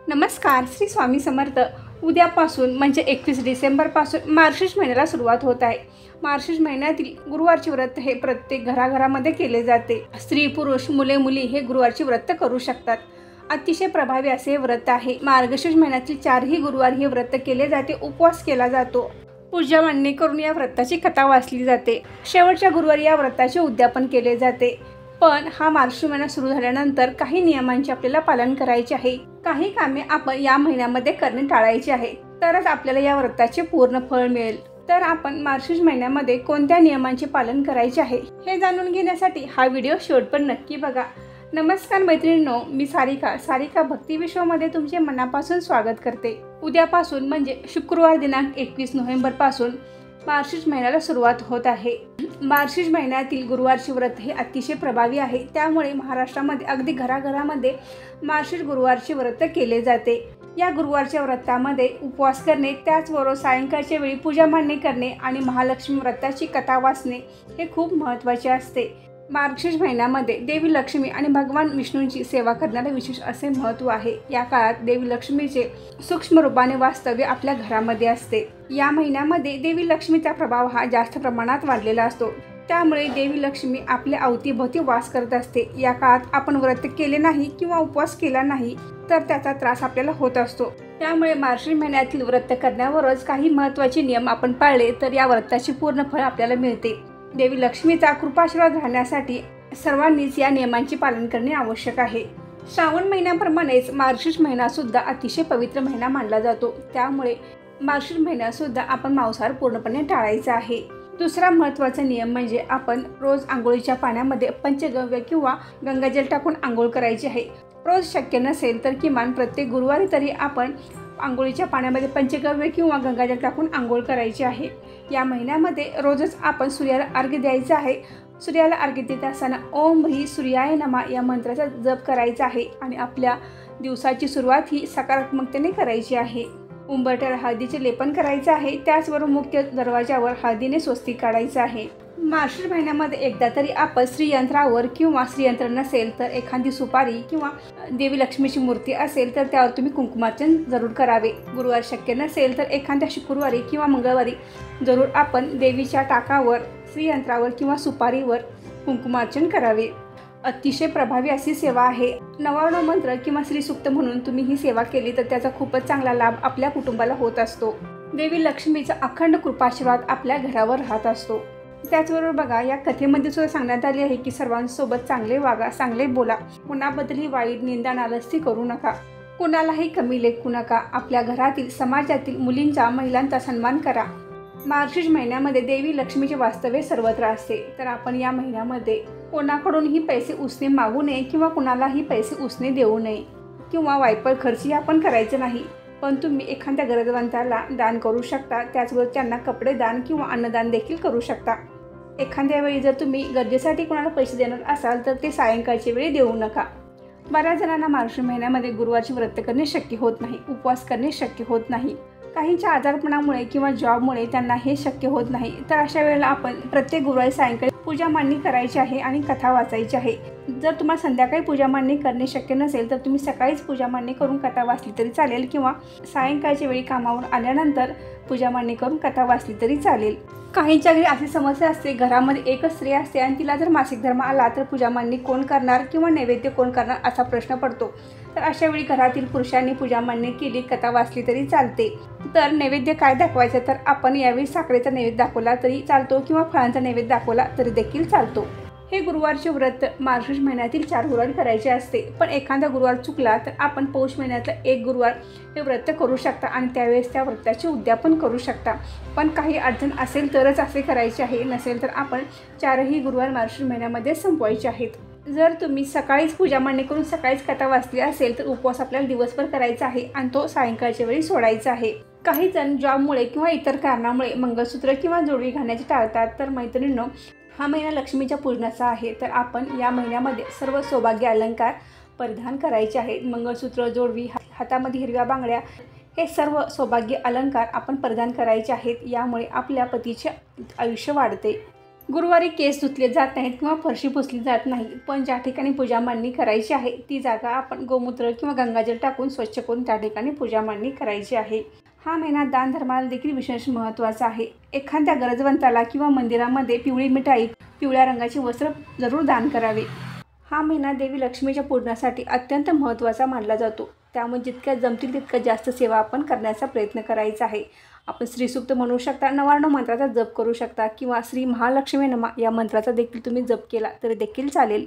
नमस्कार, श्री स्वामी समर्थ। उद्यापासून म्हणजे 21 डिसेंबरपासून मार्गशीर्ष महिन्याला सुरुवात होत आहे। मार्गशीर्ष महिन्यातील गुरुवारचे व्रत हे प्रत्येक घराघरामध्ये केले जाते। स्त्री पुरुष मुले मुली हे गुरुवारचे व्रत करू शकतात। अतिशय प्रभावी असे व्रत आहे। मार्गशीर्ष महिन्यातील 4ही गुरुवार हे व्रत केले जाते, उपवास केला जातो, पूजा मांडणी करून या व्रताची कथा वाचली जाते। शेवटच्या गुरुवारी या व्रताचे उद्यापन केले जाते। पण हा मार्गशीर्ष महिना सुरू झाल्यानंतर काही नियमांचे आपल्याला पालन करायचे आहे। काही कामे आपण या महिन्यामध्ये करणे टाळायचे आहे, तरच आपल्याला या व्रताचे पूर्ण फळ मिळेल। तर आपण मार्गशीर्ष महिन्यामध्ये कोणत्या नियमांचे पालन करायचे आहे हे जाणून घेण्यासाठी हा व्हिडिओ शेवटपर्यंत नक्की बघा। नमस्कार मैत्रिणींनो, मी सारिका भक्ती विश्वामध्ये तुमचे मनापासून स्वागत करते। उद्यापासून म्हणजे शुक्रवार दिनांक 21 नोव्हेंबर पासून मार्गशीर्ष महिन्याला सुरुवात होत आहे। मार्गशीर्ष महिन्यातील गुरुवारचे व्रत हे अतिशय प्रभावी आहे, त्यामुळे महाराष्ट्रामध्ये अगदी घराघरामध्ये मार्गशीर्ष गुरुवारचे व्रत केले जाते। या गुरुवारच्या व्रतामध्ये उपवास करणे, त्याचबरोबर सायंकाळच्या वेळी पूजा मांडणी करणे आणि महालक्ष्मी व्रताची कथा वाचणे हे खूप महत्त्वाचे असते। मार्गशीर्ष महिन्यामध्ये देवी लक्ष्मी आणि भगवान विष्णूंची सेवा करण्याला विशेष असे महत्त्व आहे। या काळात देवी लक्ष्मीचे सूक्ष्म रूपाने वास्तव्य आपल्या घरामध्ये असते। या महिन्यामध्ये देवी लक्ष्मीचा प्रभाव हा जास्त प्रमाणात वाढलेला असतो, त्यामुळे देवी लक्ष्मी आपल्या अवतीभोवती वास करत असते। या काळात आपण व्रत केले नाही किंवा उपवास केला नाही तर त्याचा त्रास आपल्याला होत असतो। त्यामुळे मार्गशीर्ष महिन्यातील व्रत करण्यावरच काही महत्त्वाचे नियम आपण पाळले तर या व्रताचे पूर्ण फळ आपल्याला मिळते। देवी लक्ष्मीचा कृपाशीर्वाद राहण्यासाठी सर्वांनीच या नियमांचे पालन करणे आवश्यक आहे। श्रावण महिन्याप्रमाणेच मार्गशीर्ष महिना सुद्धा अतिशय पवित्र महिना मानला जातो, त्यामुळे मार्गशीर्ष महिन्यात सुद्धा आपण मांसाहार पूर्णपणे टाळायचा आहे। दुसरा महत्त्वाचा नियम म्हणजे आपण रोज आंघोळीच्या पाण्यामध्ये पंचगव्य किंवा गंगाजल टाकून आंघोळ करायची आहे। रोज शक्य नसेल तर किमान प्रत्येक गुरुवारी तरी आपण आंघोळीच्या पाण्यामध्ये पंचगव्य किंवा गंगाजल टाकून आंघोळ करायची आहे। या महिन्यामध्ये रोजच आपण सूर्याला अर्घ्य द्यायचं आहे। सूर्याला अर्घ्य देत असताना ओम ह्री सूर्याय नमः या मंत्राचा जप करायचा आहे आणि आपल्या दिवसाची सुरुवात ही सकारात्मकतेने करायची आहे। उंबरठ्याला हळदीचे लेपन करायचे आहे, त्याचबरोबर मुख्य दरवाजावर हळदीने स्वस्तिक काढायचं आहे। मार्गशीर्ष महिन्यामध्ये एकदा तरी आपण श्रीयंत्रावर किंवा श्रीयंत्र नसेल तर एखादी सुपारी किंवा देवी लक्ष्मीची मूर्ती असेल तर त्यावर तुम्ही कुंकुमार्चन जरूर करावे। गुरुवार शक्य नसेल तर एखाद्या शुक्रवारी किंवा मंगळवारी जरूर आपण देवीच्या टाकावर, श्रीयंत्रावर किंवा सुपारीवर कुंकुमार्चन करावे। अतिशय प्रभावी अशी सेवा आहे। 99 मंत्र किंवा श्रीसूक्त म्हणून तुम्ही ही सेवा केली तर त्याचा खूपच चांगला लाभ आपल्या कुटुंबाला होत असतो। देवी लक्ष्मीचा अखंड कृपाशीर्वाद आपल्या घरावर राहत असतो। त्याचबरोबर बघा, या कथेमध्ये सुद्धा सांगण्यात आले आहे की सर्वांसोबत चांगले वागा, चांगले बोला, कुणाबद्दलही वाईट निंदा नालस्ती करू नका, कुणालाही कमी लेखू नका, आपल्या घरातील समाजातील मुलींचा महिलांचा सन्मान करा। मार्गशीर्ष महिन्यामध्ये देवी लक्ष्मीचे वास्तव्य सर्वत्र असते, तर आपण या महिन्यामध्ये कोणाकडूनही पैसे उसने मागू नये किंवा कुणालाही पैसे उसने देऊ नये किंवा वायफळ खर्चही आपण करायचे नाही। पण तुम्ही एखाद्या गरजवंताला दान करू शकता, त्याचबरोबर त्यांना कपडे दान किंवा अन्नदान देखील करू शकता। एखाद्या वेळी जर तुम्ही गरजेसाठी कोणाला पैसे देणार असाल तर ते सायंकाळच्या वेळी देऊ नका। बऱ्याच जणांना मार्गशीर्ष महिन्यामध्ये गुरुवारचे व्रत करणे शक्य होत नाही, उपवास करणे शक्य होत नाही। काहींच्या आजारपणामुळे किंवा जॉबमुळे त्यांना हे शक्य होत नाही, तर अशा वेळेला आपण प्रत्येक गुरुवारी सायंकाळी पूजा मांडणी करायची आहे आणि कथा वाचायची आहे। जर तुम्हाला संध्याकाळी पूजा मांडणी करणे शक्य नसेल तर तुम्ही सकाळीच पूजा मांडणी करून कथा वाचली तरी चालेल किंवा सायंकाळच्या वेळी कामावरून आल्यानंतर पूजा मांडणी करून कथा वाचली तरी चालेल। काहींच्या घरी अशी समस्या असते, घरामध्ये एकच स्त्री असते आणि तिला जर मासिक धर्म आला तर पूजा मांडणी कोण करणार किंवा नैवेद्य कोण करणार असा प्रश्न पडतो। तर अशा वेळी घरातील पुरुषांनी पूजा मांडणी केली, कथा वाचली तरी चालते। तर नैवेद्य काय दाखवायचं, तर आपण यावेळी साखरेचा नैवेद्य दाखवला तरी चालतो किंवा फळांचा नैवेद्य दाखवला तरी देखील चालतो। हे गुरुवारचे व्रत मार्गशीर्ष महिन्यातील 4 गुरुवार करायचे असते, पण एखादा गुरुवार चुकला तर आपण पौष महिन्यातला 1 गुरुवार हे व्रत करू शकता आणि त्यावेळेस त्या व्रताचे उद्यापन करू शकता। पण काही अडचण असेल तरच असे करायचे आहे, नसेल तर आपण 4ही गुरुवार मार्गशीर्ष महिन्यामध्ये संपवायचे आहेत। जर तुम्ही सकाळीच पूजा मांडणी करून सकाळीच कथा वाचली असेल तर उपवास आपल्याला दिवसभर करायचा आहे आणि तो सायंकाळच्या वेळी सोडायचा आहे। काही जण जॉबमुळे किंवा इतर कारणामुळे मंगळसूत्र किंवा जोडवी घालण्याचे टाळतात, तर मैत्रिणींनो, हा महिना लक्ष्मीच्या पूजनाचा आहे, तर आपण या महिन्यामध्ये सर्व सौभाग्य अलंकार परिधान करायचे आहेत। मंगळसूत्र, जोडवी, हातामध्ये हिरव्या बांगड्या हे सर्व सौभाग्य अलंकार आपण परिधान करायचे आहेत। यामुळे आपल्या पतीचे आयुष्य वाढते। गुरुवारी केस धुतले जात नाहीत किंवा फरशी पुसली जात नाही, पण ज्या ठिकाणी पूजा मांडणी करायची आहे ती जागा आपण गोमूत्र किंवा गंगाजल टाकून स्वच्छ करून त्या ठिकाणी पूजा मांडणी करायची आहे. हा महिना दान धर्माला देखील विशेष महत्त्वाचा आहे. एखाद्या गरजवंताला किंवा मंदिरामध्ये पिवळी मिठाई, पिवळ्या रंगाचे वस्त्र जरूर दान करावे. हा महिना देवी लक्ष्मीच्या पूजनासाठी अत्यंत महत्त्वाचा मानला जातो. त्यामुळे जितक्या जमतील तितक्या जास्त सेवा आपण करण्याचा प्रयत्न करायचा आहे. आपण श्रीसूक्त म्हणू शकता, 99 मंत्राचा जप करू शकता किंवा श्री महालक्ष्मी नमा या मंत्राचा देखील तुम्ही जप केला तरी देखील चालेल.